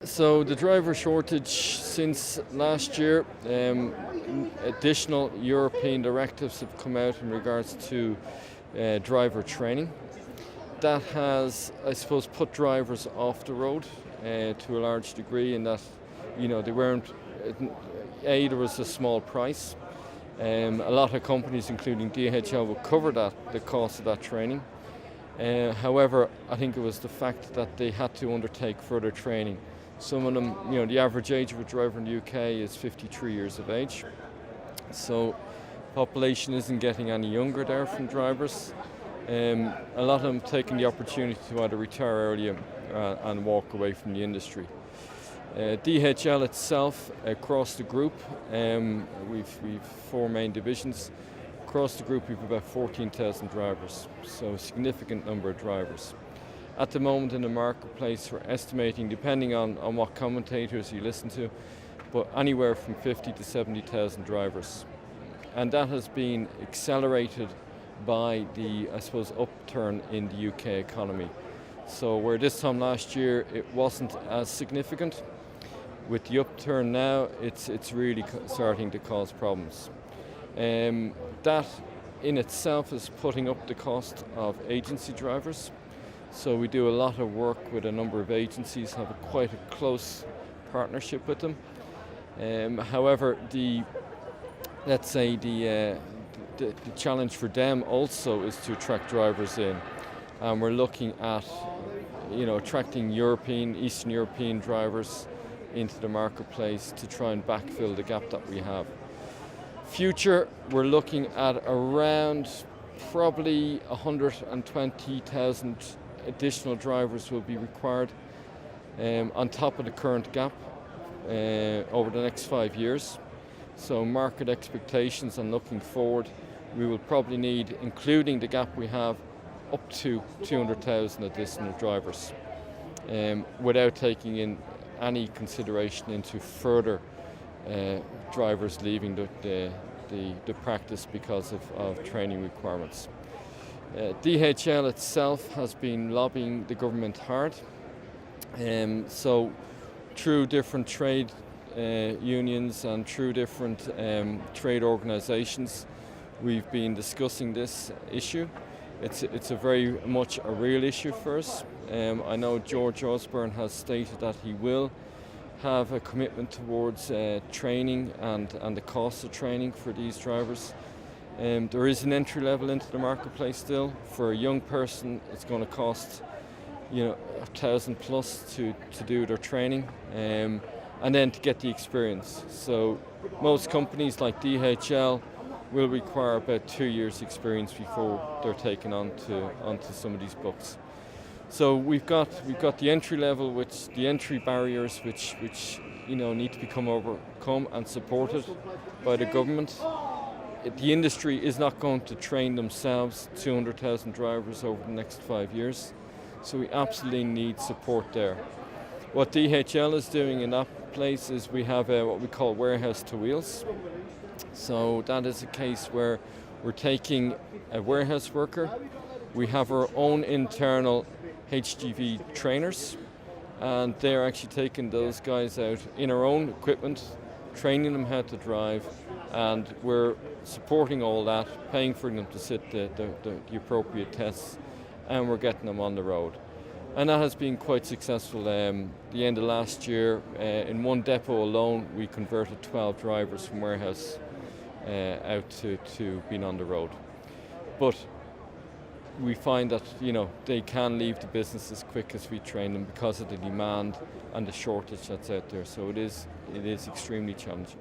So the driver shortage since last year, additional European directives have come out in regards to driver training. That has, I suppose, put drivers off the road to a large degree in that, they weren't, there was a small price. A lot of companies, including DHL, will cover the cost of that training. However, I think it was the fact that they had to undertake further training. Some of them, the average age of a driver in the UK is 53 years of age. So population isn't getting any younger there from drivers. A lot of them taking the opportunity to either retire earlier and walk away from the industry. DHL itself, across the group, we've 4 main divisions. Across the group we've about 14,000 drivers, so a significant number of drivers. At the moment in the marketplace we're estimating, depending on what commentators you listen to, but anywhere from 50 to 70,000 drivers. And that has been accelerated by the, I suppose, upturn in the UK economy. So where this time last year it wasn't as significant, with the upturn now it's really starting to cause problems. That in itself is putting up the cost of agency drivers. So we do a lot of work with a number of agencies, have quite a close partnership with them. However, the challenge for them also is to attract drivers in. And we're looking at attracting Eastern European drivers into the marketplace to try and backfill the gap that we have. Future, we're looking at around probably 120,000 additional drivers will be required on top of the current gap over the next 5 years. So market expectations and looking forward, we will probably need, including the gap we have, up to 200,000 additional drivers without taking in any consideration into further drivers leaving the practice because of training requirements. DHL itself has been lobbying the government hard, so through different trade unions and through different trade organisations we've been discussing this issue. It's a very much a real issue for us. I know George Osborne has stated that he will have a commitment towards training and the cost of training for these drivers. There is an entry level into the marketplace still. For a young person it's going to cost $1,000 plus to do their training and then to get the experience. So most companies like DHL will require about 2 years experience before they're taken onto some of these books. So we've got the entry level, which the entry barriers which need to become overcome and supported by the government. The industry is not going to train themselves 200,000 drivers over the next 5 years, so we absolutely need support there. What DHL is doing in that place is we have what we call warehouse to wheels. So that is a case where we're taking a warehouse worker, we have our own internal HGV trainers, and they're actually taking those guys out in our own equipment, training them how to drive, and we're supporting all that, paying for them to sit the appropriate tests, and we're getting them on the road. And that has been quite successful. The end of last year, in one depot alone, we converted 12 drivers from warehouse out to being on the road. But we find that they can leave the business as quick as we train them because of the demand and the shortage that's out there. So it is extremely challenging.